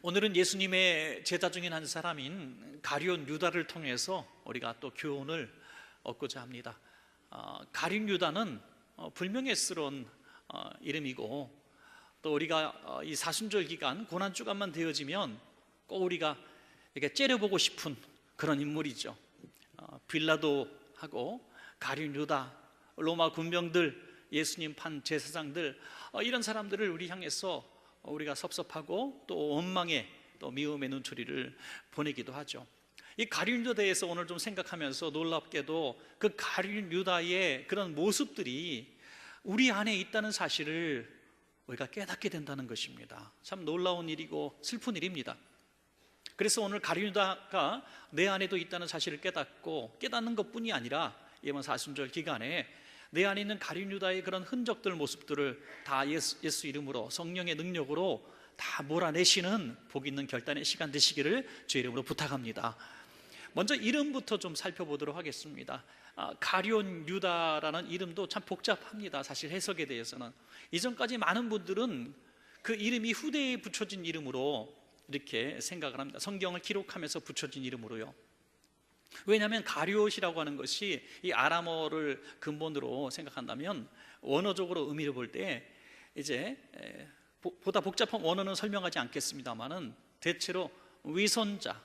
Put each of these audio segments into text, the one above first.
오늘은 예수님의 제자 중인 한 사람인 가룟 유다를 통해서 우리가 또 교훈을 얻고자 합니다. 가룟 유다는 불명예스러운 이름이고, 또 우리가 이 사순절 기간 고난 주간만 되어지면 꼭 우리가 이렇게 째려보고 싶은 그런 인물이죠. 빌라도하고 가룟 유다, 로마 군병들, 예수님 판 제사장들, 이런 사람들을 우리 향해서 우리가 섭섭하고 또 원망의 또 미움의 눈초리를 보내기도 하죠. 이 가룟 유다에서 오늘 좀 생각하면서 놀랍게도 그 가룟 유다의 그런 모습들이 우리 안에 있다는 사실을 우리가 깨닫게 된다는 것입니다. 참 놀라운 일이고 슬픈 일입니다. 그래서 오늘 가룟 유다가 내 안에도 있다는 사실을 깨닫고, 깨닫는 것뿐이 아니라 이번 사순절 기간에 내 안에 있는 가룟 유다의 그런 흔적들, 모습들을 다 예수 이름으로, 성령의 능력으로 다 몰아내시는 복 있는 결단의 시간 되시기를 주의 이름으로 부탁합니다. 먼저 이름부터 좀 살펴보도록 하겠습니다. 가룟 유다라는 이름도 참 복잡합니다. 사실 해석에 대해서는 이전까지 많은 분들은 그 이름이 후대에 붙여진 이름으로 이렇게 생각을 합니다. 성경을 기록하면서 붙여진 이름으로요. 왜냐하면 가룟이라고 하는 것이 이 아람어를 근본으로 생각한다면 원어적으로 의미를 볼 때 이제 보다 복잡한 원어는 설명하지 않겠습니다만은 대체로 위선자,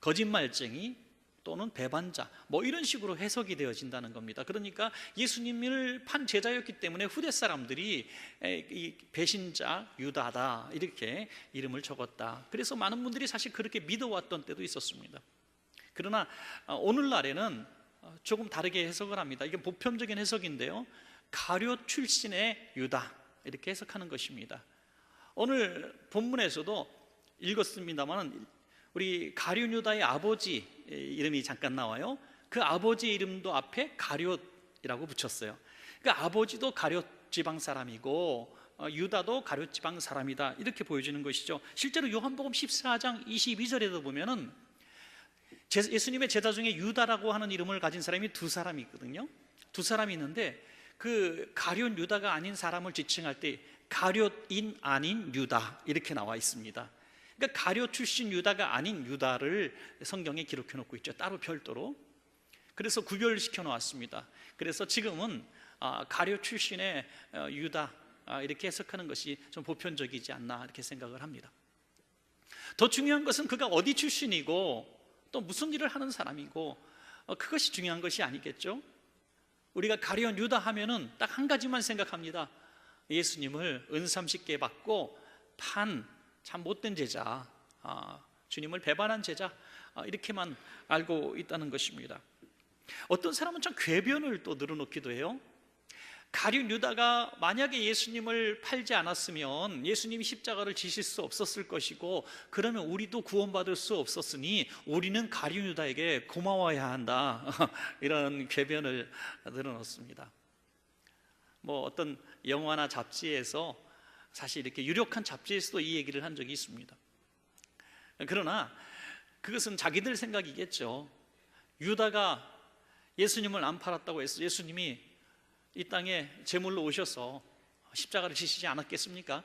거짓말쟁이 또는 배반자, 뭐 이런 식으로 해석이 되어진다는 겁니다. 그러니까 예수님을 판 제자였기 때문에 후대 사람들이 이 배신자 유다다 이렇게 이름을 적었다. 그래서 많은 분들이 사실 그렇게 믿어왔던 때도 있었습니다. 그러나 오늘날에는 조금 다르게 해석을 합니다. 이게 보편적인 해석인데요, 가룟 출신의 유다 이렇게 해석하는 것입니다. 오늘 본문에서도 읽었습니다만 우리 가룟 유다의 아버지 이름이 잠깐 나와요. 그 아버지 이름도 앞에 가룟이라고 붙였어요. 그 아버지도 가룟 지방 사람이고 유다도 가룟 지방 사람이다 이렇게 보여지는 것이죠. 실제로 요한복음 14장 22절에도 보면은 예수님의 제자 중에 유다라고 하는 이름을 가진 사람이 두 사람이 있거든요. 두 사람이 있는데 그 가룟 유다가 아닌 사람을 지칭할 때 가룟인 아닌 유다 이렇게 나와 있습니다. 그러니까 가룟 출신 유다가 아닌 유다를 성경에 기록해 놓고 있죠. 따로 별도로. 그래서 구별시켜 놓았습니다. 그래서 지금은 가룟 출신의 유다 이렇게 해석하는 것이 좀 보편적이지 않나 이렇게 생각을 합니다. 더 중요한 것은 그가 어디 출신이고 또 무슨 일을 하는 사람이고 그것이 중요한 것이 아니겠죠. 우리가 가룟 유다 하면은 딱 한 가지만 생각합니다. 예수님을 은삼십계 받고 판 참 못된 제자, 주님을 배반한 제자, 이렇게만 알고 있다는 것입니다. 어떤 사람은 참 궤변을 또 늘어놓기도 해요. 가룟 유다가 만약에 예수님을 팔지 않았으면 예수님이 십자가를 지실 수 없었을 것이고, 그러면 우리도 구원받을 수 없었으니 우리는 가룟 유다에게 고마워야 한다 이런 궤변을 늘어놓습니다. 뭐 어떤 영화나 잡지에서, 사실 이렇게 유력한 잡지에서도 이 얘기를 한 적이 있습니다. 그러나 그것은 자기들 생각이겠죠. 유다가 예수님을 안 팔았다고 해서 예수님이 이 땅에 제물로 오셔서 십자가를 지시지 않았겠습니까?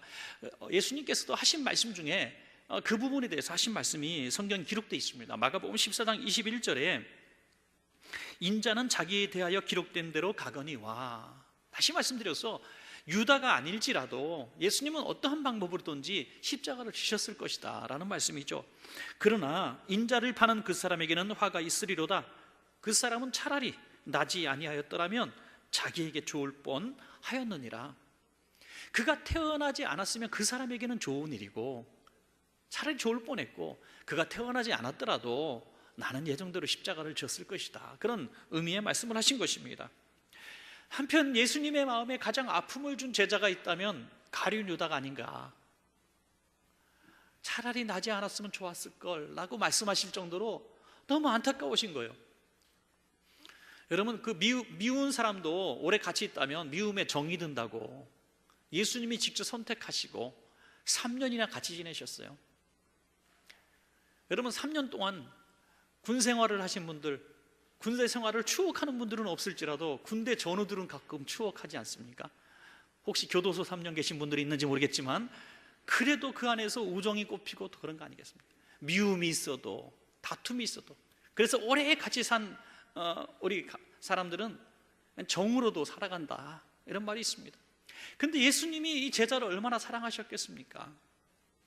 예수님께서도 하신 말씀 중에 그 부분에 대해서 하신 말씀이 성경에 기록되어 있습니다. 마가복음 14장 21절에 인자는 자기에 대하여 기록된 대로 가거니와, 다시 말씀드려서 유다가 아닐지라도 예수님은 어떠한 방법으로든지 십자가를 지셨을 것이다 라는 말씀이죠. 그러나 인자를 파는 그 사람에게는 화가 있으리로다. 그 사람은 차라리 나지 아니하였더라면 자기에게 좋을 뻔하였느니라. 그가 태어나지 않았으면 그 사람에게는 좋은 일이고 차라리 좋을 뻔했고, 그가 태어나지 않았더라도 나는 예정대로 십자가를 졌을 것이다, 그런 의미의 말씀을 하신 것입니다. 한편 예수님의 마음에 가장 아픔을 준 제자가 있다면 가룟 유다가 아닌가. 차라리 나지 않았으면 좋았을 걸 라고 말씀하실 정도로 너무 안타까우신 거예요. 여러분, 그 미운 사람도 오래 같이 있다면 미움에 정이 든다고 예수님이 직접 선택하시고 3년이나 같이 지내셨어요. 여러분, 3년 동안 군 생활을 하신 분들, 군대 생활을 추억하는 분들은 없을지라도 군대 전우들은 가끔 추억하지 않습니까? 혹시 교도소 3년 계신 분들이 있는지 모르겠지만 그래도 그 안에서 우정이 꼽히고 또 그런 거 아니겠습니까? 미움이 있어도, 다툼이 있어도. 그래서 오래 같이 산 우리 사람들은 정으로도 살아간다, 이런 말이 있습니다. 근데 예수님이 이 제자를 얼마나 사랑하셨겠습니까?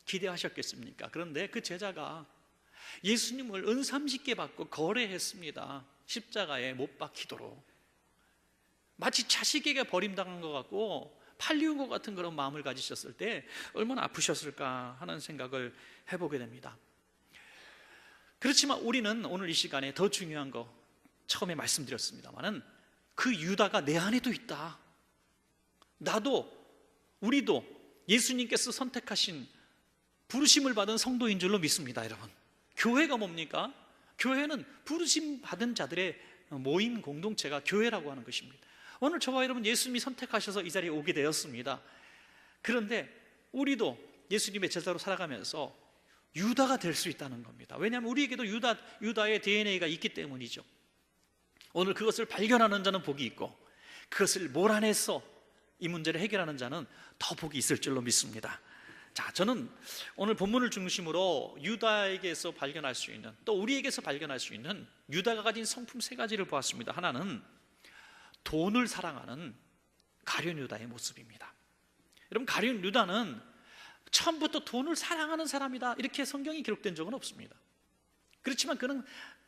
기대하셨겠습니까? 그런데 그 제자가 예수님을 은삼십계 받고 거래했습니다. 십자가에 못 박히도록. 마치 자식에게 버림당한 것 같고 팔리운 것 같은 그런 마음을 가지셨을 때 얼마나 아프셨을까 하는 생각을 해보게 됩니다. 그렇지만 우리는 오늘 이 시간에 더 중요한 거 처음에 말씀드렸습니다만은 그 유다가 내 안에도 있다. 나도, 우리도 예수님께서 선택하신 부르심을 받은 성도인 줄로 믿습니다. 여러분, 교회가 뭡니까? 교회는 부르심 받은 자들의 모임 공동체가 교회라고 하는 것입니다. 오늘 저와 여러분 예수님이 선택하셔서 이 자리에 오게 되었습니다. 그런데 우리도 예수님의 제자로 살아가면서 유다가 될 수 있다는 겁니다. 왜냐하면 우리에게도 유다의 DNA가 있기 때문이죠. 오늘 그것을 발견하는 자는 복이 있고 그것을 몰아내서 이 문제를 해결하는 자는 더 복이 있을 줄로 믿습니다. 자, 저는 오늘 본문을 중심으로 유다에게서 발견할 수 있는, 또 우리에게서 발견할 수 있는 유다가 가진 성품 세 가지를 보았습니다. 하나는 돈을 사랑하는 가룟 유다의 모습입니다. 여러분, 가룟 유다는 처음부터 돈을 사랑하는 사람이다 이렇게 성경이 기록된 적은 없습니다. 그렇지만 그는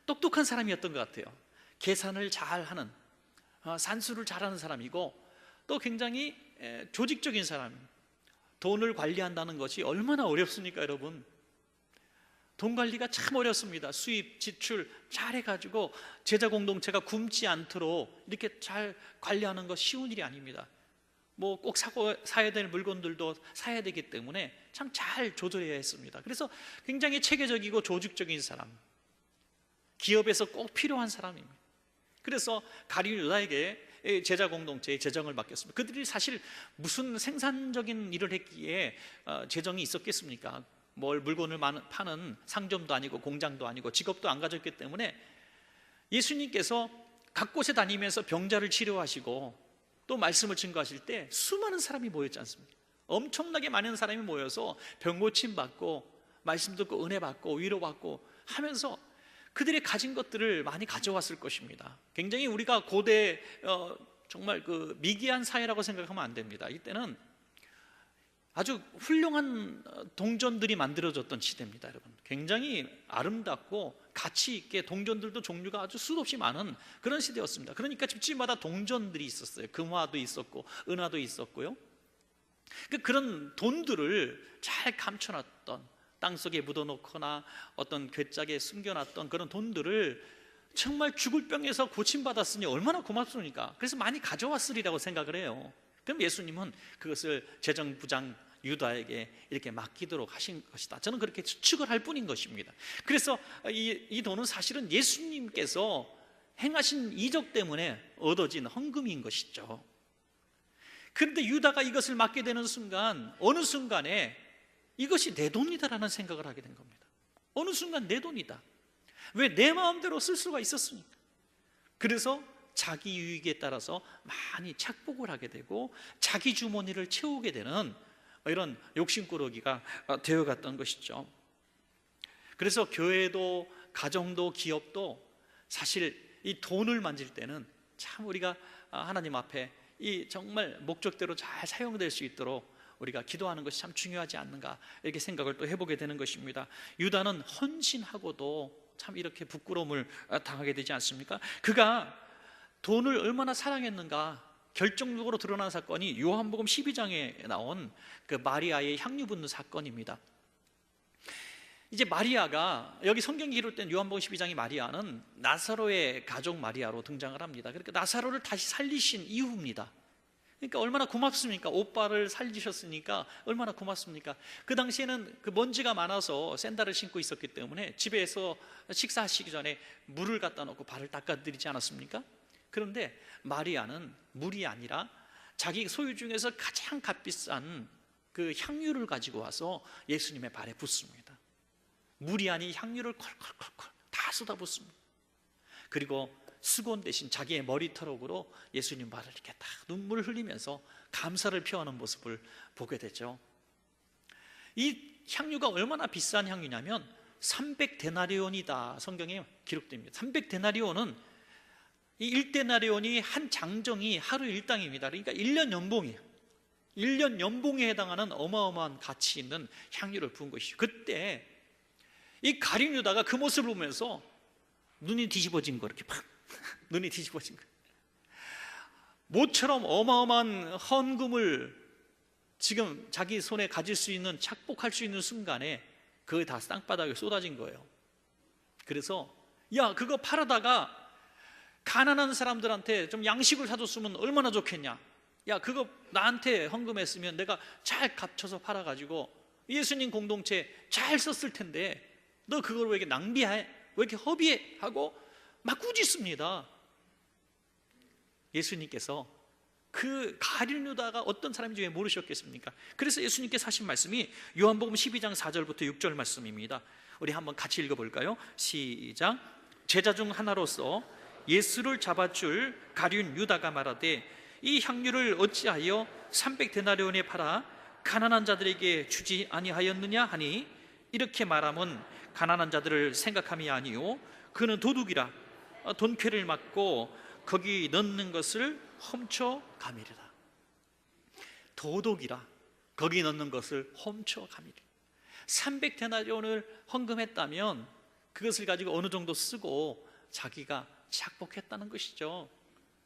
똑똑한 사람이었던 것 같아요. 계산을 잘하는, 산수를 잘하는 사람이고 또 굉장히 조직적인 사람입니다. 돈을 관리한다는 것이 얼마나 어렵습니까, 여러분? 돈 관리가 참 어렵습니다. 수입, 지출 잘 해가지고 제자 공동체가 굶지 않도록 이렇게 잘 관리하는 거 쉬운 일이 아닙니다. 뭐 꼭 사야 될 물건들도 사야 되기 때문에 참 잘 조절해야 했습니다. 그래서 굉장히 체계적이고 조직적인 사람, 기업에서 꼭 필요한 사람입니다. 그래서 가룟 유다에게 제자 공동체의 재정을 맡겼습니다. 그들이 사실 무슨 생산적인 일을 했기에 재정이 있었겠습니까? 뭘 물건을 파는 상점도 아니고 공장도 아니고 직업도 안 가졌기 때문에 예수님께서 각 곳에 다니면서 병자를 치료하시고 또 말씀을 증거하실 때 수많은 사람이 모였지 않습니까? 엄청나게 많은 사람이 모여서 병 고침 받고 말씀 듣고 은혜 받고 위로 받고 하면서 그들이 가진 것들을 많이 가져왔을 것입니다. 굉장히 우리가 고대 정말 그 미개한 사회라고 생각하면 안 됩니다. 이때는 아주 훌륭한 동전들이 만들어졌던 시대입니다, 여러분. 굉장히 아름답고 가치 있게 동전들도 종류가 아주 수도 없이 많은 그런 시대였습니다. 그러니까 집집마다 동전들이 있었어요. 금화도 있었고 은화도 있었고요. 그런 돈들을 잘 감춰놨던, 땅속에 묻어놓거나 어떤 괴짝에 숨겨놨던 그런 돈들을 정말 죽을 병에서 고침받았으니 얼마나 고맙습니까? 그래서 많이 가져왔으리라고 생각을 해요. 그럼 예수님은 그것을 재정부장 유다에게 이렇게 맡기도록 하신 것이다. 저는 그렇게 추측을 할 뿐인 것입니다. 그래서 이 돈은 사실은 예수님께서 행하신 이적 때문에 얻어진 헌금인 것이죠. 그런데 유다가 이것을 맡게 되는 순간, 어느 순간에 이것이 내 돈이다라는 생각을 하게 된 겁니다. 어느 순간 내 돈이다. 왜 내 마음대로 쓸 수가 있었으니까. 그래서 자기 유익에 따라서 많이 착복을 하게 되고 자기 주머니를 채우게 되는 이런 욕심꾸러기가 되어갔던 것이죠. 그래서 교회도 가정도 기업도 사실 이 돈을 만질 때는 참 우리가 하나님 앞에 이 정말 목적대로 잘 사용될 수 있도록 우리가 기도하는 것이 참 중요하지 않는가, 이렇게 생각을 또 해보게 되는 것입니다. 유다는 헌신하고도 참 이렇게 부끄러움을 당하게 되지 않습니까? 그가 돈을 얼마나 사랑했는가 결정적으로 드러난 사건이 요한복음 12장에 나온 그 마리아의 향유 붓는 사건입니다. 이제 마리아가, 여기 성경이 기록된 요한복음 12장의 마리아는 나사로의 가족 마리아로 등장을 합니다. 그러니까 나사로를 다시 살리신 이후입니다. 그러니까 얼마나 고맙습니까? 오빠를 살리셨으니까 얼마나 고맙습니까? 그 당시에는 그 먼지가 많아서 샌들을 신고 있었기 때문에 집에서 식사하시기 전에 물을 갖다 놓고 발을 닦아드리지 않았습니까? 그런데 마리아는 물이 아니라 자기 소유 중에서 가장 값비싼 그 향유를 가지고 와서 예수님의 발에 붓습니다. 물이 아닌 향유를 콜콜콜콜 다 쏟아붓습니다. 그리고 수건 대신 자기의 머리털옥으로 예수님 발을 이렇게 딱 눈물을 흘리면서 감사를 표하는 모습을 보게 되죠. 이 향유가 얼마나 비싼 향유냐면 300데나리온이다 성경에 기록됩니다. 300데나리온은 이 1데나리온이 한 장정이 하루 일당입니다. 그러니까 1년 연봉이에요. 1년 연봉에 해당하는 어마어마한 가치 있는 향유를 부은 것이죠. 그때 이 가룟 유다가 그 모습을 보면서 눈이 뒤집어진 거, 이렇게 팍 눈이 뒤집어진 거. 모처럼 어마어마한 헌금을 지금 자기 손에 가질 수 있는, 착복할 수 있는 순간에 그게 다 땅바닥에 쏟아진 거예요. 그래서 야, 그거 팔아다가 가난한 사람들한테 좀 양식을 사줬으면 얼마나 좋겠냐. 야, 그거 나한테 헌금했으면 내가 잘 값쳐서 팔아가지고 예수님 공동체 잘 썼을 텐데 너 그걸 왜 이렇게 낭비해? 왜 이렇게 허비해? 하고 막 꾸짖습니다. 예수님께서 그 가룟 유다가 어떤 사람인지 왜 모르셨겠습니까? 그래서 예수님께서 하신 말씀이 요한복음 12장 4절부터 6절 말씀입니다. 우리 한번 같이 읽어볼까요? 시작. 제자 중 하나로서 예수를 잡아줄 가룟 유다가 말하되 이 향유를 어찌하여 300데나리온에 팔아 가난한 자들에게 주지 아니하였느냐 하니, 이렇게 말하면 가난한 자들을 생각함이 아니요 그는 도둑이라 돈쾌를 맞고 거기 넣는 것을 훔쳐가미리라. 도둑이라 거기 넣는 것을 훔쳐가미리라. 300데나리온을 헌금했다면 그것을 가지고 어느 정도 쓰고 자기가 착복했다는 것이죠.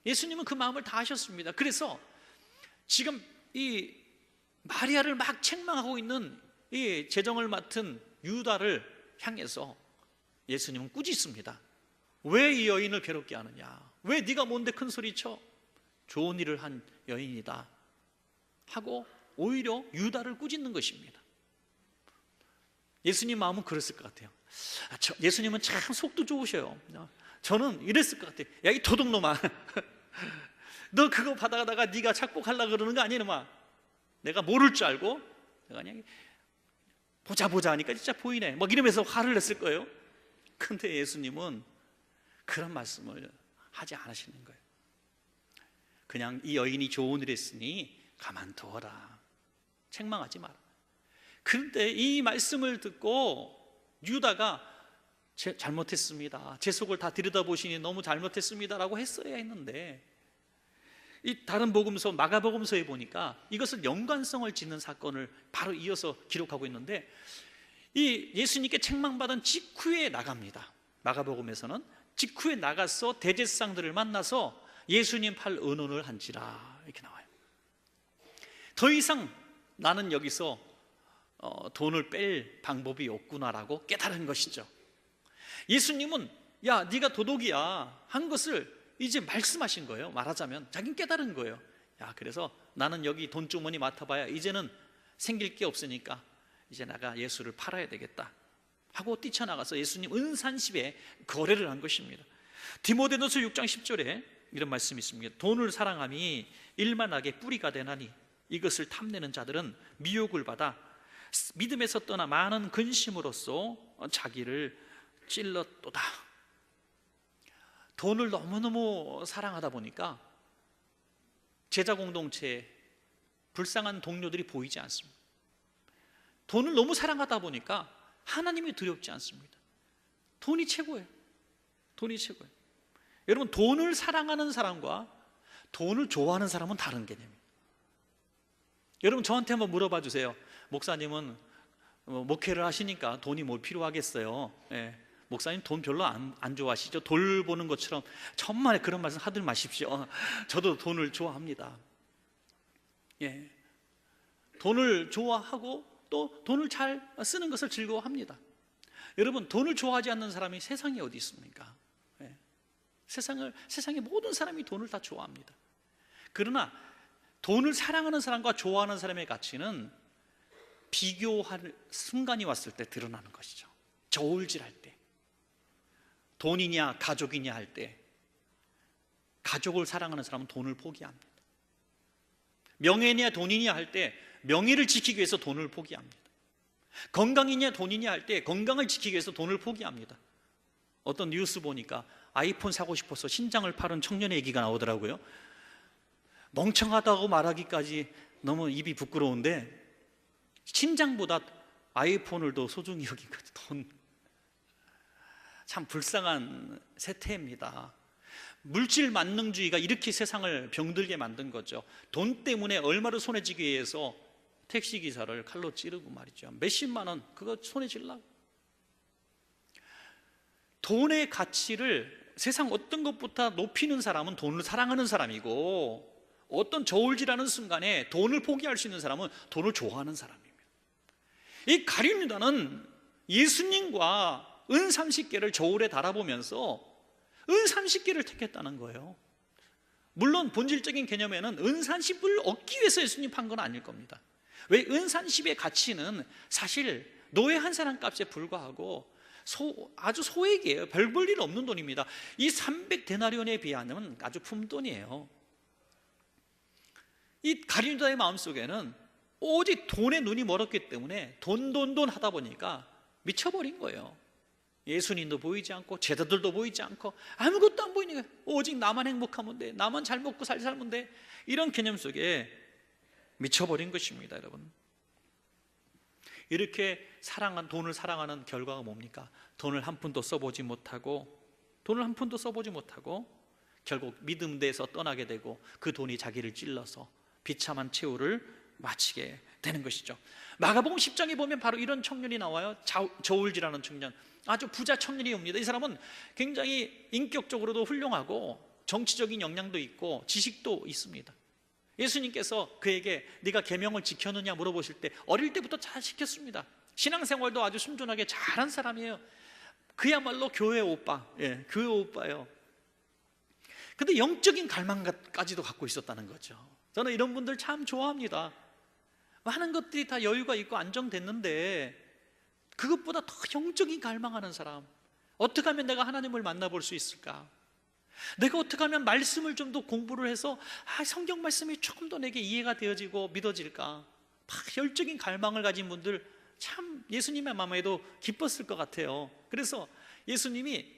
예수님은 그 마음을 다 하셨습니다. 그래서 지금 이 마리아를 막 책망하고 있는 이 재정을 맡은 유다를 향해서 예수님은 꾸짖습니다. 왜 이 여인을 괴롭게 하느냐? 왜 네가 뭔데 큰 소리 쳐? 좋은 일을 한 여인이다 하고 오히려 유다를 꾸짖는 것입니다. 예수님 마음은 그랬을 것 같아요. 예수님은 참 속도 좋으셔요. 저는 이랬을 것 같아요. 야, 이 도둑놈아, 너 그거 받아가다가 네가 착복하려고 그러는 거 아니야, 놈아? 내가 모를 줄 알고 내가 그냥 보자 하니까 진짜 보이네 막 이러면서 화를 냈을 거예요. 근데 예수님은 그런 말씀을 하지 않으시는 거예요. 그냥 이 여인이 좋은 일 했으니 가만두어라, 책망하지 마라. 그런데 이 말씀을 듣고 유다가 잘못했습니다, 제 속을 다 들여다보시니 너무 잘못했습니다라고 했어야 했는데, 이 다른 복음서 마가복음서에 보니까 이것을 연관성을 짓는 사건을 바로 이어서 기록하고 있는데, 이 예수님께 책망받은 직후에 나갑니다. 마가복음에서는 직후에 나가서 대제사장들을 만나서 예수님 팔 의논을 한지라 이렇게 나와요. 더 이상 나는 여기서 돈을 뺄 방법이 없구나라고 깨달은 것이죠. 예수님은 야, 네가 도둑이야 한 것을 이제 말씀하신 거예요. 말하자면 자기는 깨달은 거예요. 야, 그래서 나는 여기 돈주머니 맡아봐야 이제는 생길 게 없으니까 이제 내가 예수를 팔아야 되겠다 하고 뛰쳐나가서 예수님 은산십에 거래를 한 것입니다. 디모데전서 6장 10절에 이런 말씀이 있습니다. 돈을 사랑함이 일만하게 뿌리가 되나니 이것을 탐내는 자들은 미혹을 받아 믿음에서 떠나 많은 근심으로써 자기를 찔렀도다. 돈을 너무너무 사랑하다 보니까 제자 공동체에 불쌍한 동료들이 보이지 않습니다. 돈을 너무 사랑하다 보니까 하나님이 두렵지 않습니다. 돈이 최고예요. 돈이 최고예요. 여러분, 돈을 사랑하는 사람과 돈을 좋아하는 사람은 다른 개념이에요. 여러분, 저한테 한번 물어봐 주세요. 목사님은 목회를 하시니까 돈이 뭘 필요하겠어요? 예. 목사님 돈 별로 안 좋아하시죠? 돌 보는 것처럼 천만에 그런 말씀 하지 마십시오. 저도 돈을 좋아합니다. 예. 돈을 좋아하고 또 돈을 잘 쓰는 것을 즐거워합니다. 여러분, 돈을 좋아하지 않는 사람이 세상에 어디 있습니까? 예. 세상의 모든 사람이 돈을 다 좋아합니다. 그러나 돈을 사랑하는 사람과 좋아하는 사람의 가치는 비교할 순간이 왔을 때 드러나는 것이죠. 저울질할 때, 돈이냐 가족이냐 할 때 가족을 사랑하는 사람은 돈을 포기합니다. 명예냐 돈이냐 할 때 명예를 지키기 위해서 돈을 포기합니다. 건강이냐 돈이냐 할 때 건강을 지키기 위해서 돈을 포기합니다. 어떤 뉴스 보니까 아이폰 사고 싶어서 신장을 파는 청년의 얘기가 나오더라고요. 멍청하다고 말하기까지 너무 입이 부끄러운데 신장보다 아이폰을 더 소중히 여기거든. 돈. 참 불쌍한 세태입니다. 물질 만능주의가 이렇게 세상을 병들게 만든 거죠. 돈 때문에 얼마를 손에 쥐기 위해서 택시기사를 칼로 찌르고 말이죠. 몇십만 원 그거 손에 쥐려고. 돈의 가치를 세상 어떤 것보다 높이는 사람은 돈을 사랑하는 사람이고, 어떤 저울질하는 순간에 돈을 포기할 수 있는 사람은 돈을 좋아하는 사람입니다. 이 가룟 유다는 예수님과 은 30개를 저울에 달아보면서 은 30개를 택했다는 거예요. 물론 본질적인 개념에는 은 30을 얻기 위해서 예수님 판 건 아닐 겁니다. 왜? 은 30의 가치는 사실 노예 한 사람 값에 불과하고 아주 소액이에요. 별 볼 일 없는 돈입니다. 이 300데나리온에 비하면 아주 품돈이에요. 이 가룟 유다의 마음속에는 오직 돈에 눈이 멀었기 때문에 돈 하다 보니까 미쳐버린 거예요. 예수님도 보이지 않고 제자들도 보이지 않고 아무것도 안 보이니까 오직 나만 행복하면 돼, 나만 잘 먹고 살면 돼, 이런 개념 속에 미쳐버린 것입니다. 여러분, 이렇게 돈을 사랑하는 결과가 뭡니까? 돈을 한 푼도 써보지 못하고 결국 믿음대에서 떠나게 되고 그 돈이 자기를 찔러서 비참한 최후를 마치게 되는 것이죠. 마가복음 10장에 보면 바로 이런 청년이 나와요. 저울질하는 청년, 아주 부자 청년이 옵니다. 이 사람은 굉장히 인격적으로도 훌륭하고 정치적인 역량도 있고 지식도 있습니다. 예수님께서 그에게 네가 계명을 지켰느냐 물어보실 때 어릴 때부터 잘 지켰습니다. 신앙생활도 아주 순전하게 잘한 사람이에요. 그야말로 교회 오빠, 교회 오빠예요. 근데 영적인 갈망까지도 갖고 있었다는 거죠. 저는 이런 분들 참 좋아합니다. 많은 것들이 다 여유가 있고 안정됐는데 그것보다 더 영적인 갈망하는 사람, 어떻게 하면 내가 하나님을 만나볼 수 있을까? 내가 어떻게 하면 말씀을 좀 더 공부를 해서 성경 말씀이 조금 더 내게 이해가 되어지고 믿어질까? 막 열정인 갈망을 가진 분들 참 예수님의 마음에도 기뻤을 것 같아요. 그래서 예수님이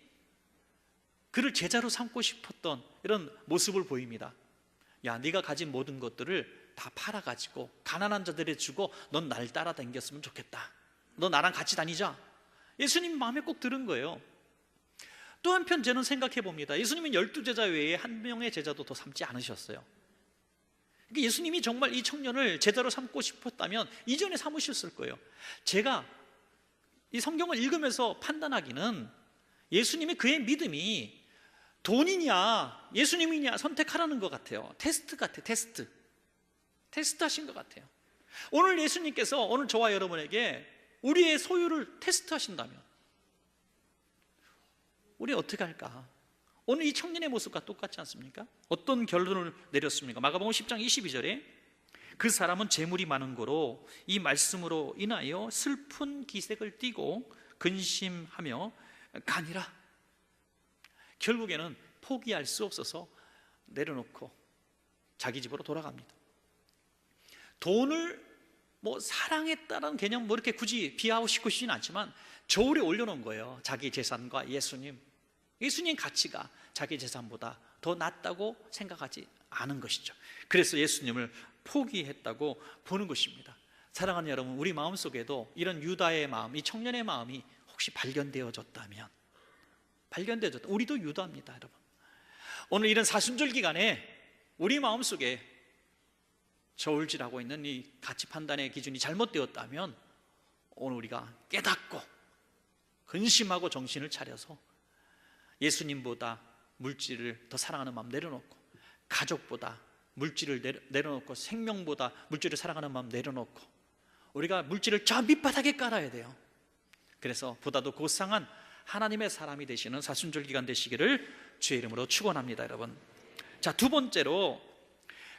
그를 제자로 삼고 싶었던 이런 모습을 보입니다. 야, 네가 가진 모든 것들을 다 팔아가지고 가난한 자들에 주고 넌 날 따라다녔으면 좋겠다. 너 나랑 같이 다니자. 예수님 마음에 꼭 들은 거예요. 또 한편 저는 생각해 봅니다. 예수님은 12제자 외에 한 명의 제자도 더 삼지 않으셨어요. 그러니까 예수님이 정말 이 청년을 제자로 삼고 싶었다면 이전에 삼으셨을 거예요. 제가 이 성경을 읽으면서 판단하기는 예수님의 그의 믿음이 돈이냐 예수님이냐 선택하라는 것 같아요. 테스트 같아요. 테스트 하신 것 같아요. 오늘 예수님께서 오늘 저와 여러분에게 우리의 소유를 테스트 하신다면 우리 어떻게 할까? 오늘 이 청년의 모습과 똑같지 않습니까? 어떤 결론을 내렸습니까? 마가복음 10장 22절에 그 사람은 재물이 많은 고로 이 말씀으로 인하여 슬픈 기색을 띠고 근심하며 가니라. 결국에는 포기할 수 없어서 내려놓고 자기 집으로 돌아갑니다. 돈을 사랑했다는 개념 이렇게 굳이 비하하고 싶지는 않지만 저울에 올려놓은 거예요. 자기 재산과 예수님 가치가 자기 재산보다 더 낫다고 생각하지 않은 것이죠. 그래서 예수님을 포기했다고 보는 것입니다. 사랑하는 여러분, 우리 마음속에도 이런 유다의 마음, 이 청년의 마음이 혹시 발견되어졌다면 우리도 유다입니다. 여러분, 오늘 이런 사순절 기간에 우리 마음속에 저울질하고 있는 이 가치 판단의 기준이 잘못되었다면 오늘 우리가 깨닫고 근심하고 정신을 차려서 예수님보다 물질을 더 사랑하는 마음 내려놓고, 가족보다 물질을 내려놓고, 생명보다 물질을 사랑하는 마음 내려놓고, 우리가 물질을 저 밑바닥에 깔아야 돼요. 그래서 보다도 고상한 하나님의 사람이 되시는 사순절 기간 되시기를 주의 이름으로 축원합니다. 여러분, 자, 두 번째로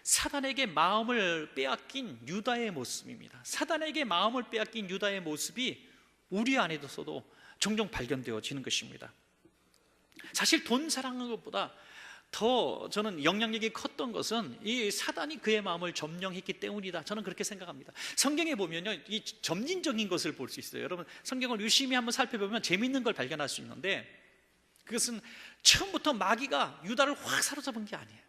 사단에게 마음을 빼앗긴 유다의 모습입니다. 사단에게 마음을 빼앗긴 유다의 모습이 우리 안에서도 종종 발견되어지는 것입니다. 사실 돈 사랑하는 것보다 더 저는 영향력이 컸던 것은 이 사단이 그의 마음을 점령했기 때문이다. 저는 그렇게 생각합니다. 성경에 보면요, 이 점진적인 것을 볼 수 있어요. 여러분, 성경을 유심히 한번 살펴보면 재미있는 걸 발견할 수 있는데, 그것은 처음부터 마귀가 유다를 확 사로잡은 게 아니에요.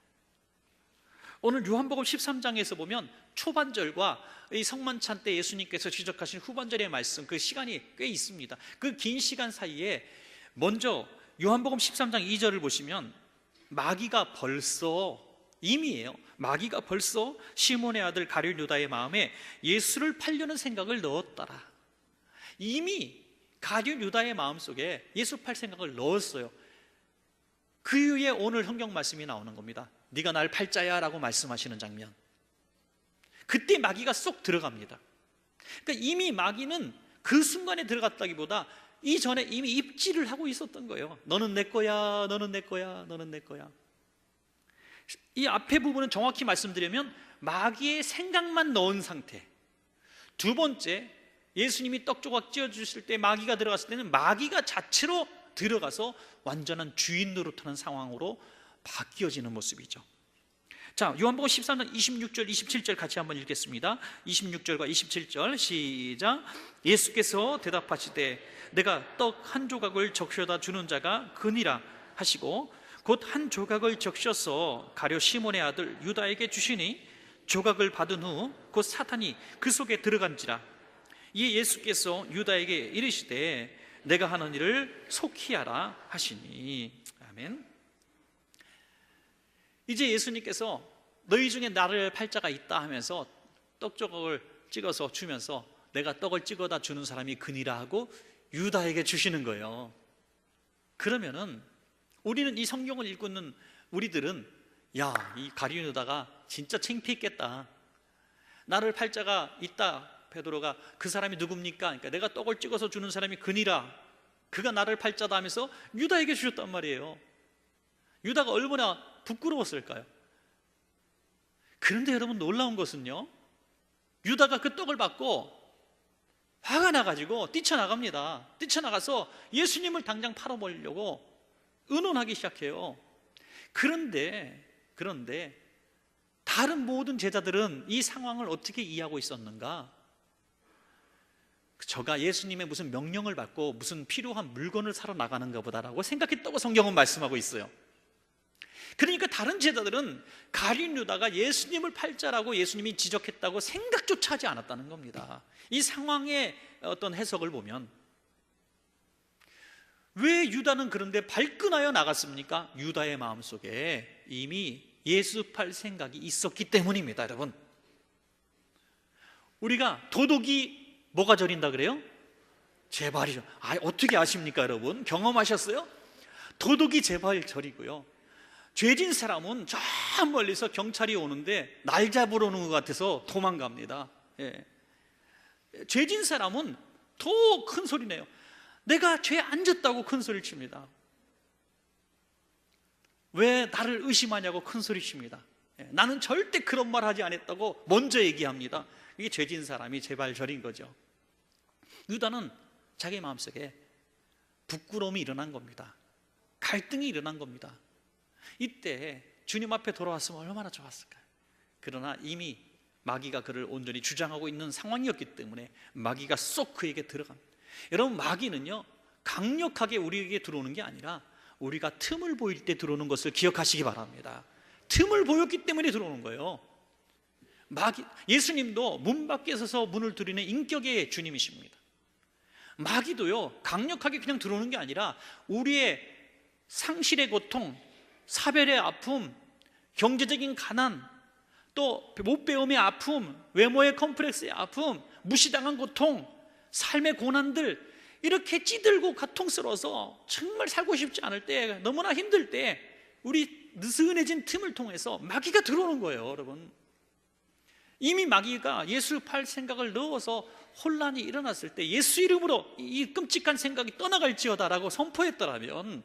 오늘 요한복음 13장에서 보면 초반절과 이 성만찬 때 예수님께서 지적하신 후반절의 말씀, 그 시간이 꽤 있습니다. 그 긴 시간 사이에 먼저 요한복음 13장 2절을 보시면 마귀가 벌써, 이미예요, 마귀가 벌써 시몬의 아들 가룟 유다의 마음에 예수를 팔려는 생각을 넣었더라. 이미 가룟 유다의 마음속에 예수 팔 생각을 넣었어요. 그 이후에 오늘 성경 말씀이 나오는 겁니다. 네가 날 팔자야 라고 말씀하시는 장면. 그때 마귀가 쏙 들어갑니다. 그러니까 이미 마귀는 그 순간에 들어갔다기보다 이전에 이미 입지를 하고 있었던 거예요. 너는 내 거야, 너는 내 거야, 너는 내 거야. 이 앞에 부분은 정확히 말씀드리면 마귀의 생각만 넣은 상태. 두 번째, 예수님이 떡 조각 찧어주실 때 마귀가 들어갔을 때는 마귀가 자체로 들어가서 완전한 주인 노릇하는 상황으로 바뀌어지는 모습이죠. 자, 요한복음 13장 26절 27절 같이 한번 읽겠습니다. 26절과 27절 시작. 예수께서 대답하시되 내가 떡 한 조각을 적셔다 주는 자가 그니라 하시고 곧 한 조각을 적셔서 가룟 시몬의 아들 유다에게 주시니 조각을 받은 후 곧 사탄이 그 속에 들어간지라. 이에 예수께서 유다에게 이르시되 내가 하는 일을 속히 하라 하시니. 아멘. 이제 예수님께서 너희 중에 나를 팔 자가 있다 하면서 떡 조각을 찍어서 주면서 내가 떡을 찍어다 주는 사람이 그니라 하고 유다에게 주시는 거예요. 그러면은 우리는 이 성경을 읽고 있는 우리들은 야, 이 가룟 유다가 진짜 창피했겠다. 나를 팔 자가 있다. 베드로가 그 사람이 누굽니까? 그러니까 내가 떡을 찍어서 주는 사람이 그니라, 그가 나를 팔 자다 하면서 유다에게 주셨단 말이에요. 유다가 얼마나 부끄러웠을까요? 그런데 여러분, 놀라운 것은요, 유다가 그 떡을 받고 화가 나가지고 뛰쳐나갑니다. 뛰쳐나가서 예수님을 당장 팔아버리려고 의논하기 시작해요. 그런데 다른 모든 제자들은 이 상황을 어떻게 이해하고 있었는가? 저가 예수님의 무슨 명령을 받고 무슨 필요한 물건을 사러 나가는가 보다라고 생각했다고 성경은 말씀하고 있어요. 그러니까 다른 제자들은 가룟 유다가 예수님을 팔자라고 예수님이 지적했다고 생각조차 하지 않았다는 겁니다. 이 상황의 어떤 해석을 보면 왜 유다는 그런데 발끈하여 나갔습니까? 유다의 마음속에 이미 예수 팔 생각이 있었기 때문입니다. 여러분, 우리가 도둑이 뭐가 저린다 그래요? 제발이죠. 어떻게 아십니까 여러분? 경험하셨어요? 도둑이 제발 저리고요, 죄진 사람은 저 멀리서 경찰이 오는데 날 잡으러 오는 것 같아서 도망갑니다. 예. 죄진 사람은 더 큰 소리 내요. 내가 죄 안 졌다고 큰 소리 칩니다. 왜 나를 의심하냐고 큰 소리 칩니다. 예. 나는 절대 그런 말 하지 않았다고 먼저 얘기합니다. 이게 죄진 사람이 제발 저린 거죠. 유다는 자기 마음속에 부끄러움이 일어난 겁니다. 갈등이 일어난 겁니다. 이때 주님 앞에 돌아왔으면 얼마나 좋았을까요? 그러나 이미 마귀가 그를 온전히 주장하고 있는 상황이었기 때문에 마귀가 쏙 그에게 들어갑니다. 여러분, 마귀는요, 강력하게 우리에게 들어오는 게 아니라 우리가 틈을 보일 때 들어오는 것을 기억하시기 바랍니다. 틈을 보였기 때문에 들어오는 거예요. 예수님도 문 밖에 서서 문을 두드리는 인격의 주님이십니다. 마귀도요, 강력하게 그냥 들어오는 게 아니라 우리의 상실의 고통, 사별의 아픔, 경제적인 가난, 또 못배움의 아픔, 외모의 컴플렉스의 아픔, 무시당한 고통, 삶의 고난들, 이렇게 찌들고 고통스러워서 정말 살고 싶지 않을 때, 너무나 힘들 때 우리 느슨해진 틈을 통해서 마귀가 들어오는 거예요. 여러분, 이미 마귀가 예수 팔 생각을 넣어서 혼란이 일어났을 때 예수 이름으로 이 끔찍한 생각이 떠나갈지어다라고 선포했더라면,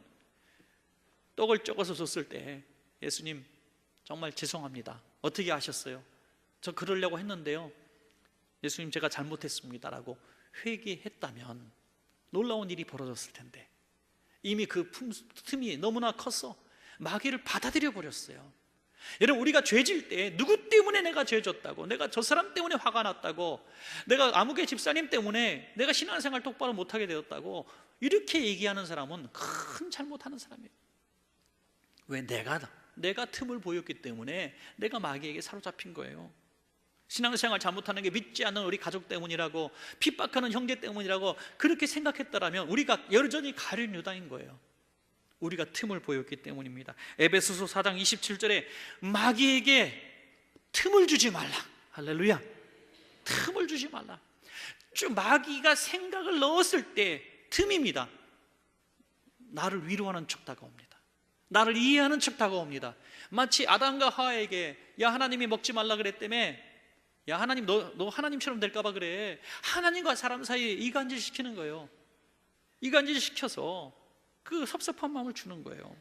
떡을 적어서 줬을 때 예수님 정말 죄송합니다, 어떻게 하셨어요? 저 그러려고 했는데요, 예수님 제가 잘못했습니다라고 회개했다면 놀라운 일이 벌어졌을 텐데 이미 그 틈이 너무나 컸어 마귀를 받아들여 버렸어요. 여러분, 우리가 죄질 때 누구 때문에 내가 죄졌다고, 내가 저 사람 때문에 화가 났다고, 내가 아무개 집사님 때문에 내가 신앙생활 똑바로 못하게 되었다고 이렇게 얘기하는 사람은 큰 잘못하는 사람이에요. 왜? 내가 내가 틈을 보였기 때문에 내가 마귀에게 사로잡힌 거예요. 신앙생활 잘못하는 게 믿지 않는 우리 가족 때문이라고, 핍박하는 형제 때문이라고 그렇게 생각했다라면 우리가 여전히 가룟 유다인 거예요. 우리가 틈을 보였기 때문입니다. 에베소서 4장 27절에 마귀에게 틈을 주지 말라. 할렐루야. 틈을 주지 말라. 마귀가 생각을 넣었을 때 틈입니다. 나를 위로하는 척 다가옵니다. 나를 이해하는 척 다가옵니다. 마치 아담과 하와에게 야 하나님이 먹지 말라 그랬다며, 야 하나님 너 하나님처럼 될까 봐 그래. 하나님과 사람 사이에 이간질 시키는 거예요. 이간질 시켜서 그 섭섭한 마음을 주는 거예요.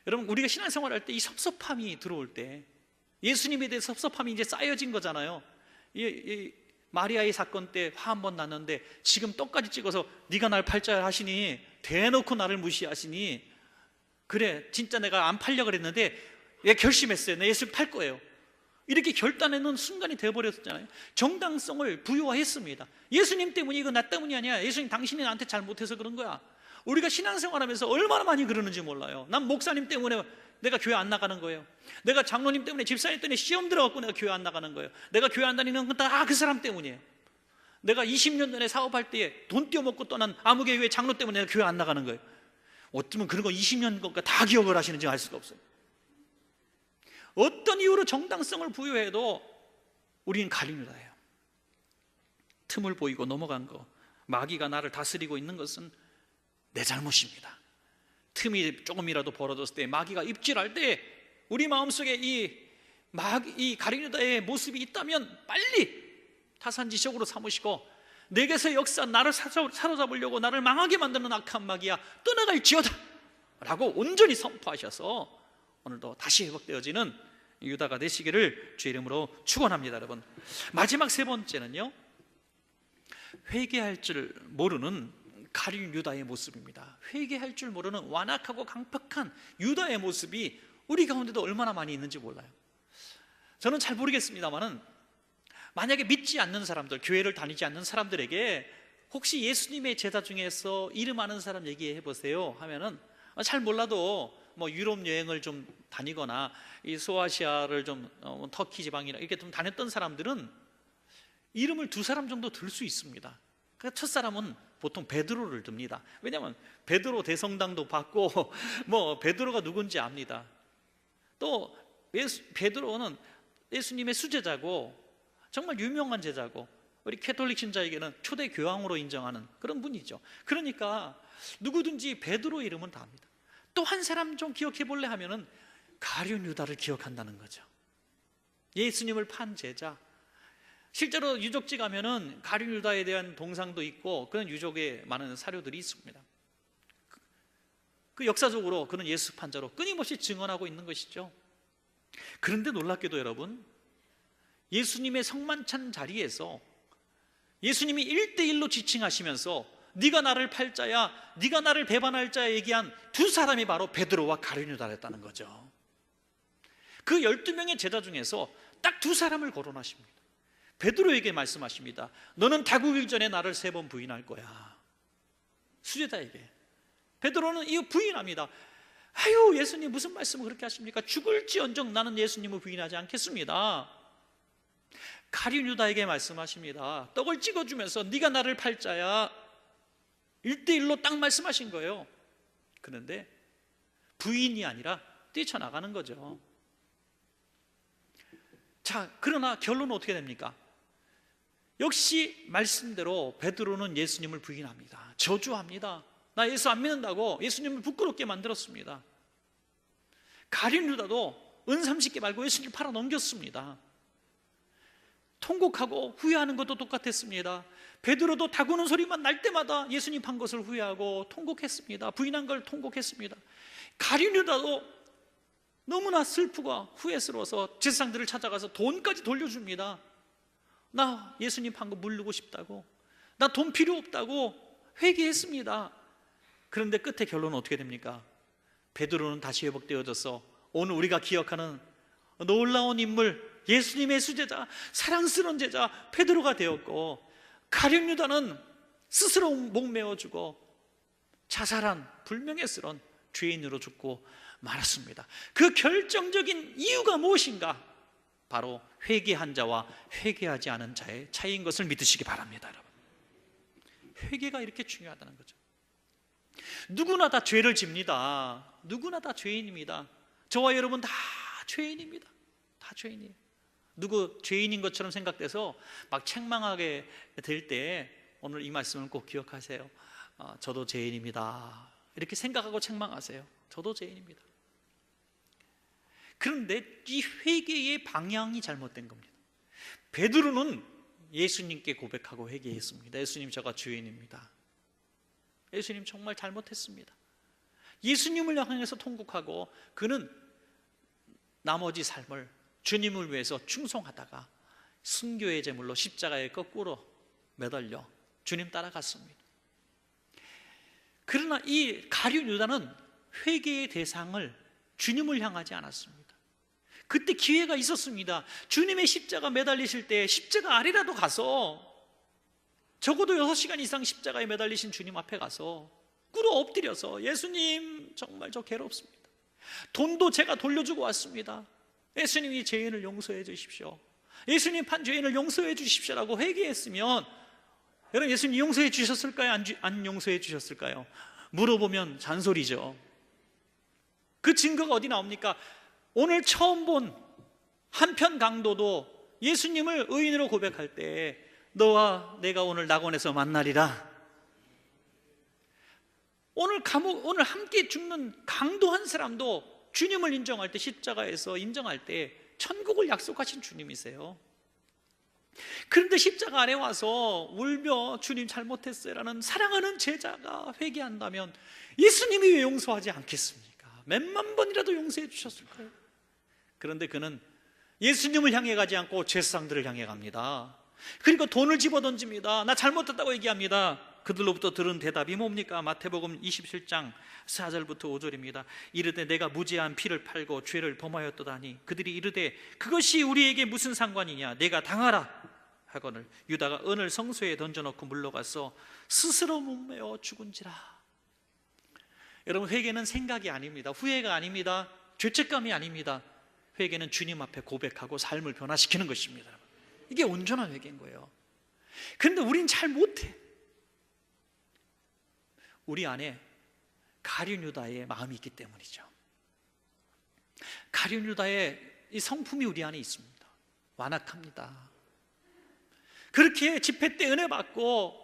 여러분, 우리가 신앙생활할 때 이 섭섭함이 들어올 때, 예수님에 대해 섭섭함이 이제 쌓여진 거잖아요. 이 마리아의 사건 때 화 한 번 났는데 지금 떡까지 찍어서 네가 날 팔자야 하시니, 대놓고 나를 무시하시니, 그래 진짜 내가 안 팔려 그랬는데 왜 결심했어요. 내 예수 팔 거예요. 이렇게 결단해놓은 순간이 되어버렸잖아요. 정당성을 부여했습니다. 예수님 때문이, 이거 나 때문이 아니야. 예수님 당신이 나한테 잘못해서 그런 거야. 우리가 신앙생활하면서 얼마나 많이 그러는지 몰라요. 난 목사님 때문에 내가 교회 안 나가는 거예요. 내가 장로님 때문에, 집사님 때문에 시험 들어갖고 내가 교회 안 나가는 거예요. 내가 교회 안 다니는 건 다 그 사람 때문이에요. 내가 20년 전에 사업할 때에 돈 떼어먹고 떠난 아무개교회 장로 때문에 내가 교회 안 나가는 거예요. 어쩌면 그런 거 20년 거니까 다 기억을 하시는지 알 수가 없어요. 어떤 이유로 정당성을 부여해도 우리는 가룟 유다예요. 틈을 보이고 넘어간 거, 마귀가 나를 다스리고 있는 것은 내 잘못입니다. 틈이 조금이라도 벌어졌을 때, 마귀가 입질할 때 우리 마음속에 이 가룟 유다의 모습이 있다면 빨리 타산지석으로 삼으시고, 내게서 역사, 나를 사로잡으려고 나를 망하게 만드는 악한 마귀야 떠나갈지어다 라고 온전히 선포하셔서 오늘도 다시 회복되어지는 유다가 되시기를 주의 이름으로 축원합니다. 여러분, 마지막 세 번째는요, 회개할 줄 모르는 가룟 유다의 모습입니다. 회개할 줄 모르는 완악하고 강팍한 유다의 모습이 우리 가운데도 얼마나 많이 있는지 몰라요. 저는 잘 모르겠습니다만은, 만약에 믿지 않는 사람들, 교회를 다니지 않는 사람들에게 혹시 예수님의 제자 중에서 이름 아는 사람 얘기해 보세요 하면은, 잘 몰라도 뭐 유럽 여행을 좀 다니거나 이 소아시아를 좀 터키 지방이나 이렇게 좀 다녔던 사람들은 이름을 두 사람 정도 들 수 있습니다. 그러니까 첫 사람은 보통 베드로를 듭니다. 왜냐하면 베드로 대성당도 받고 뭐 베드로가 누군지 압니다. 또 베드로는 예수님의 수제자고 정말 유명한 제자고, 우리 캐톨릭 신자에게는 초대 교황으로 인정하는 그런 분이죠. 그러니까 누구든지 베드로 이름은 다 압니다. 또 한 사람 좀 기억해 볼래 하면은 가룟 유다를 기억한다는 거죠. 예수님을 판 제자. 실제로 유적지 가면은 가룟 유다에 대한 동상도 있고 그런 유적에 많은 사료들이 있습니다. 그 역사적으로 그는 예수 판자로 끊임없이 증언하고 있는 것이죠. 그런데 놀랍게도 여러분, 예수님의 성만찬 자리에서 예수님이 1대1로 지칭하시면서 네가 나를 팔 자야, 네가 나를 배반할 자야 얘기한 두 사람이 바로 베드로와 가룟 유다였다는 거죠. 그 12명의 제자 중에서 딱 두 사람을 거론하십니다. 베드로에게 말씀하십니다. 너는 다구기 전에 나를 3번 부인할 거야. 수제자에게. 베드로는 이거 부인합니다. 아유, 예수님 무슨 말씀을 그렇게 하십니까? 죽을지언정 나는 예수님을 부인하지 않겠습니다. 가룟 유다에게 말씀하십니다. 떡을 찍어주면서 네가 나를 팔 자야. 1대1로 딱 말씀하신 거예요. 그런데 부인이 아니라 뛰쳐나가는 거죠. 자, 그러나 결론은 어떻게 됩니까? 역시 말씀대로 베드로는 예수님을 부인합니다. 저주합니다. 나 예수 안 믿는다고 예수님을 부끄럽게 만들었습니다. 가룟 유다도 은 30개 말고 예수님을 팔아 넘겼습니다. 통곡하고 후회하는 것도 똑같았습니다. 베드로도 다구는 소리만 날 때마다 예수님 판 것을 후회하고 통곡했습니다. 부인한 걸 통곡했습니다. 가룟 유다도 너무나 슬프고 후회스러워서 제사장들을 찾아가서 돈까지 돌려줍니다. 나 예수님 판 거 물르고 싶다고, 나 돈 필요 없다고 회개했습니다. 그런데 끝에 결론은 어떻게 됩니까? 베드로는 다시 회복되어져서 오늘 우리가 기억하는 놀라운 인물, 예수님의 수제자, 사랑스러운 제자 베드로가 되었고, 가룟 유다는 스스로 목매어주고 자살한 불명예스러운 죄인으로 죽고 많았습니다. 그 결정적인 이유가 무엇인가? 바로 회개한 자와 회개하지 않은 자의 차이인 것을 믿으시기 바랍니다. 여러분, 회개가 이렇게 중요하다는 거죠. 누구나 다 죄를 집니다. 누구나 다 죄인입니다. 저와 여러분 다 죄인입니다. 다 죄인이에요. 누구 죄인인 것처럼 생각돼서 막 책망하게 될 때 오늘 이 말씀을 꼭 기억하세요. 저도 죄인입니다. 이렇게 생각하고 책망하세요. 저도 죄인입니다. 그런데 이 회개의 방향이 잘못된 겁니다. 베드로는 예수님께 고백하고 회개했습니다. 예수님, 제가 죄인입니다. 예수님, 정말 잘못했습니다. 예수님을 향해서 통곡하고 그는 나머지 삶을 주님을 위해서 충성하다가 순교의 제물로 십자가에 거꾸로 매달려 주님 따라갔습니다. 그러나 이 가룟 유다는 회개의 대상을 주님을 향하지 않았습니다. 그때 기회가 있었습니다. 주님의 십자가 매달리실 때 십자가 아래라도 가서, 적어도 6시간 이상 십자가에 매달리신 주님 앞에 가서 꿇어 엎드려서, 예수님, 정말 저 괴롭습니다. 돈도 제가 돌려주고 왔습니다. 예수님이 죄인을 용서해 주십시오. 예수님 판 죄인을 용서해 주십시오라고 회개했으면, 여러분, 예수님 용서해 주셨을까요? 안 용서해 주셨을까요? 물어보면 잔소리죠. 그 증거가 어디 나옵니까? 오늘 처음 본 한편 강도도 예수님을 의인으로 고백할 때 너와 내가 오늘 낙원에서 만나리라. 오늘 함께 죽는 강도 한 사람도 주님을 인정할 때, 십자가에서 인정할 때 천국을 약속하신 주님이세요. 그런데 십자가 아래 와서 울며 주님 잘못했어요 라는 사랑하는 제자가 회개한다면 예수님이 왜 용서하지 않겠습니까? 몇만 번이라도 용서해 주셨을 거예요. 그런데 그는 예수님을 향해 가지 않고 제사장들을 향해 갑니다. 그리고 돈을 집어던집니다. 나 잘못했다고 얘기합니다. 그들로부터 들은 대답이 뭡니까? 마태복음 27장 4절부터 5절입니다. 이르되 내가 무죄한 피를 팔고 죄를 범하였도다니. 그들이 이르되 그것이 우리에게 무슨 상관이냐? 내가 당하라 하거늘 유다가 은을 성소에 던져놓고 물러가서 스스로 목매어 죽은지라. 여러분, 회개는 생각이 아닙니다. 후회가 아닙니다. 죄책감이 아닙니다. 회개는 주님 앞에 고백하고 삶을 변화시키는 것입니다. 이게 온전한 회개인 거예요. 그런데 우린 잘 못해. 우리 안에 가룟 유다의 마음이 있기 때문이죠. 가룟 유다의 이 성품이 우리 안에 있습니다. 완악합니다. 그렇게 집회 때 은혜 받고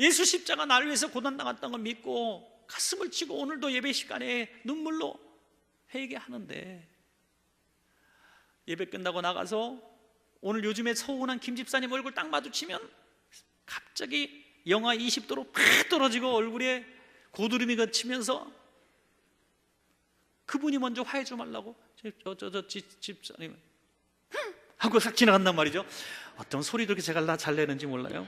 예수 십자가 나를 위해서 고난당했다는 걸 믿고 가슴을 치고 오늘도 예배 시간에 눈물로 회개하는데, 예배 끝나고 나가서 오늘 요즘에 서운한 김 집사님 얼굴 딱 마주치면 갑자기 영하 20도로 팍 떨어지고 얼굴에 고드름이 걷히면서 그분이 먼저 화해 좀 하려고 집사님 하고 싹 지나간단 말이죠. 어떤 소리도 이렇게 제가 잘 내는지 몰라요.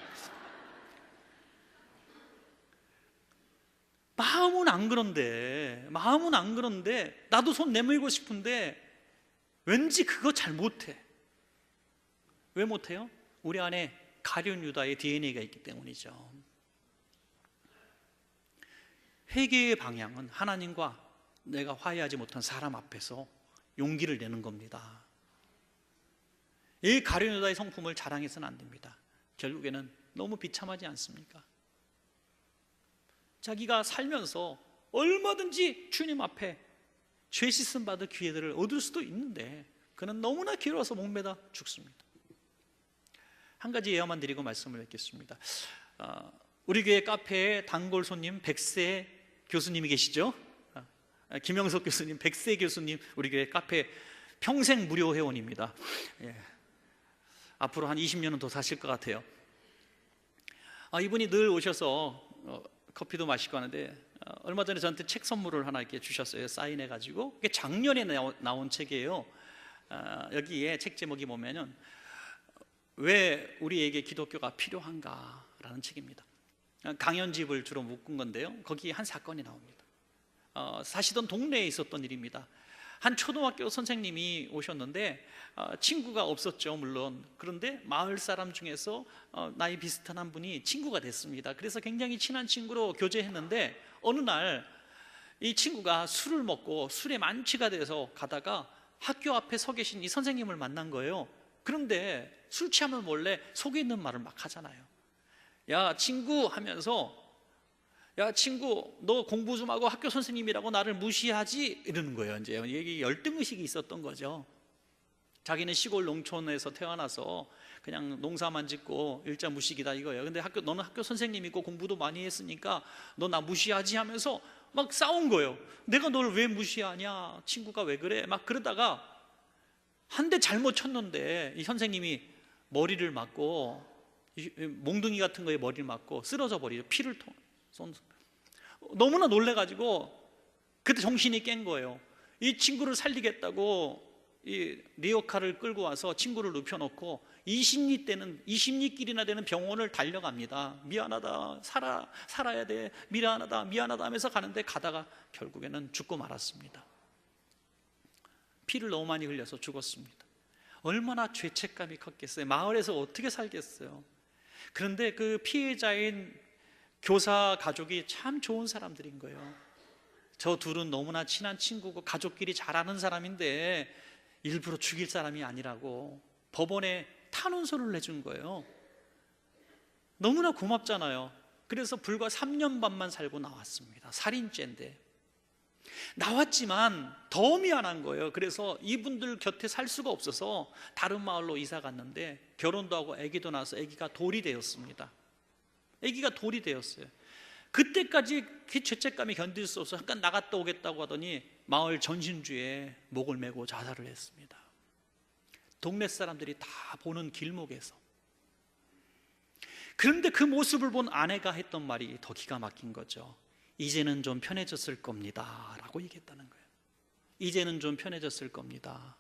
마음은 안 그런데 나도 손 내밀고 싶은데 왠지 그거 잘 못해. 왜 못해요? 우리 안에 가룟 유다의 DNA가 있기 때문이죠. 회개의 방향은 하나님과 내가 화해하지 못한 사람 앞에서 용기를 내는 겁니다. 이 가룟 유다의 성품을 자랑해서는 안 됩니다. 결국에는 너무 비참하지 않습니까? 자기가 살면서 얼마든지 주님 앞에 죄 씻음 받을 기회들을 얻을 수도 있는데 그는 너무나 괴로워서 목매다 죽습니다. 한 가지 예화만 드리고 말씀을 맺겠습니다. 우리 교회 카페에 단골 손님 백세 교수님이 계시죠? 김영석 교수님, 백세 교수님, 우리 교회 카페 평생 무료 회원입니다. 예. 앞으로 한 20년은 더 사실 것 같아요. 이분이 늘 오셔서 커피도 마시고 하는데 얼마 전에 저한테 책 선물을 하나 이렇게 주셨어요. 사인해가지고. 이게 작년에 나온 책이에요. 여기에 책 제목이 보면은 왜 우리에게 기독교가 필요한가라는 책입니다. 강연집을 주로 묶은 건데요. 거기 한 사건이 나옵니다. 사시던 동네에 있었던 일입니다. 한 초등학교 선생님이 오셨는데 친구가 없었죠, 물론. 그런데 마을 사람 중에서 나이 비슷한 한 분이 친구가 됐습니다. 그래서 굉장히 친한 친구로 교제했는데 어느 날 이 친구가 술을 먹고 술에 만취가 돼서 가다가 학교 앞에 서 계신 이 선생님을 만난 거예요. 그런데 술 취하면 원래 속에 있는 말을 막 하잖아요. 야 친구 하면서, 야 친구 너 공부 좀 하고 학교 선생님이라고 나를 무시하지? 이러는 거예요. 이제 이게 열등의식이 있었던 거죠. 자기는 시골 농촌에서 태어나서 그냥 농사만 짓고 일자 무식이다 이거예요. 근데 너는 학교 선생님이고 공부도 많이 했으니까 너 나 무시하지 하면서 막 싸운 거예요. 내가 널 왜 무시하냐? 친구가 왜 그래? 막 그러다가 한 대 잘못 쳤는데 이 선생님이 머리를 맞고, 몽둥이 같은 거에 머리를 맞고 쓰러져 버리죠. 피를 너무나 놀래가지고 그때 정신이 깬 거예요. 이 친구를 살리겠다고 이 리어카를 끌고 와서 친구를 눕혀놓고 20리길이나 되는 병원을 달려갑니다. 미안하다, 살아야 돼, 미안하다 하면서 가는데 가다가 결국에는 죽고 말았습니다. 피를 너무 많이 흘려서 죽었습니다. 얼마나 죄책감이 컸겠어요. 마을에서 어떻게 살겠어요. 그런데 그 피해자인 교사 가족이 참 좋은 사람들인 거예요. 저 둘은 너무나 친한 친구고 가족끼리 잘 아는 사람인데 일부러 죽일 사람이 아니라고 법원에 탄원서를 내준 거예요. 너무나 고맙잖아요. 그래서 불과 3년 반만 살고 나왔습니다. 살인죄인데 나왔지만 더 미안한 거예요. 그래서 이분들 곁에 살 수가 없어서 다른 마을로 이사 갔는데 결혼도 하고 아기도 낳아서 아기가 돌이 되었습니다. 아기가 돌이 되었어요. 그때까지 그 죄책감이 견딜 수 없어서 잠깐 나갔다 오겠다고 하더니 마을 전신주에 목을 메고 자살을 했습니다. 동네 사람들이 다 보는 길목에서. 그런데 그 모습을 본 아내가 했던 말이 더 기가 막힌 거죠. 이제는 좀 편해졌을 겁니다 라고 얘기했다는 거예요. 이제는 좀 편해졌을 겁니다.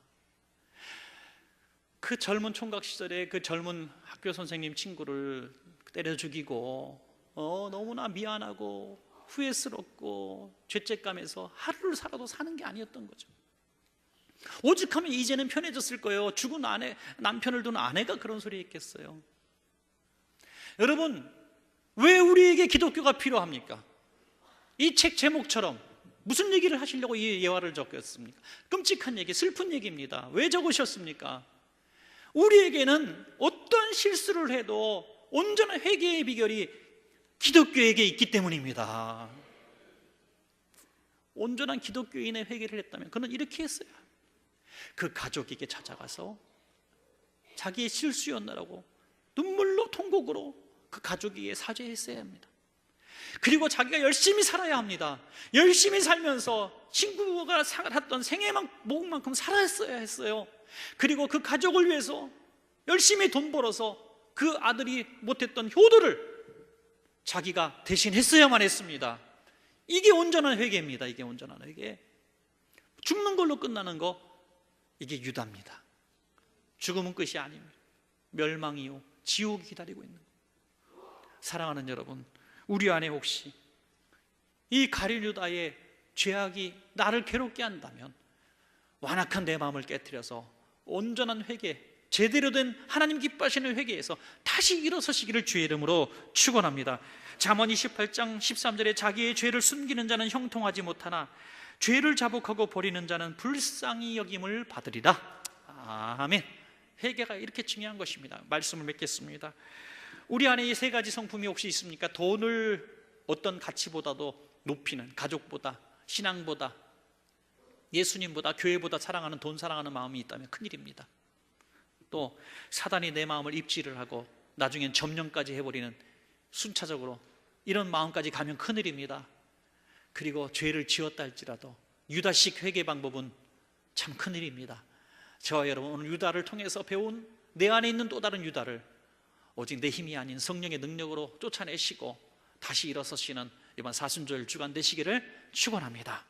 그 젊은 총각 시절에 그 젊은 학교 선생님 친구를 때려 죽이고 너무나 미안하고 후회스럽고 죄책감에서 하루를 살아도 사는 게 아니었던 거죠. 오죽하면 이제는 편해졌을 거예요. 죽은 남편을 둔 아내가 그런 소리 했겠어요. 여러분, 왜 우리에게 기독교가 필요합니까? 이 책 제목처럼 무슨 얘기를 하시려고 이 예화를 적었습니까? 끔찍한 얘기, 슬픈 얘기입니다. 왜 적으셨습니까? 우리에게는 어떤 실수를 해도 온전한 회개의 비결이 기독교에게 있기 때문입니다. 온전한 기독교인의 회개를 했다면 그는 이렇게 했어요. 그 가족에게 찾아가서 자기의 실수였나라고 눈물로 통곡으로 그 가족에게 사죄했어야 합니다. 그리고 자기가 열심히 살아야 합니다. 열심히 살면서 친구가 살았던 생애만큼 살았어야 했어요. 그리고 그 가족을 위해서 열심히 돈 벌어서 그 아들이 못했던 효도를 자기가 대신했어야만 했습니다. 이게 온전한 회개입니다. 이게 온전한 회개. 죽는 걸로 끝나는 거, 이게 유다입니다. 죽음은 끝이 아닙니다. 멸망이요, 지옥이 기다리고 있는 거. 사랑하는 여러분, 우리 안에 혹시 이 가룟 유다의 죄악이 나를 괴롭게 한다면 완악한 내 마음을 깨트려서 온전한 회개, 제대로 된 하나님 기뻐하시는 회개에서 다시 일어서시기를 주의 이름으로 축원합니다. 잠언 28장 13절에 자기의 죄를 숨기는 자는 형통하지 못하나 죄를 자복하고 버리는 자는 불쌍히 여김을 받으리라. 아멘. 회개가 이렇게 중요한 것입니다. 말씀을 맺겠습니다. 우리 안에 이 세 가지 성품이 혹시 있습니까? 돈을 어떤 가치보다도 높이는, 가족보다, 신앙보다, 예수님보다, 교회보다 사랑하는, 돈 사랑하는 마음이 있다면 큰일입니다. 또 사단이 내 마음을 입지를 하고 나중엔 점령까지 해버리는, 순차적으로 이런 마음까지 가면 큰일입니다. 그리고 죄를 지었다 할지라도 유다식 회개 방법은 참 큰일입니다. 저와 여러분, 오늘 유다를 통해서 배운 내 안에 있는 또 다른 유다를 오직 내 힘이 아닌 성령의 능력으로 쫓아내시고 다시 일어서시는 이번 사순절 주간 되시기를 축원합니다.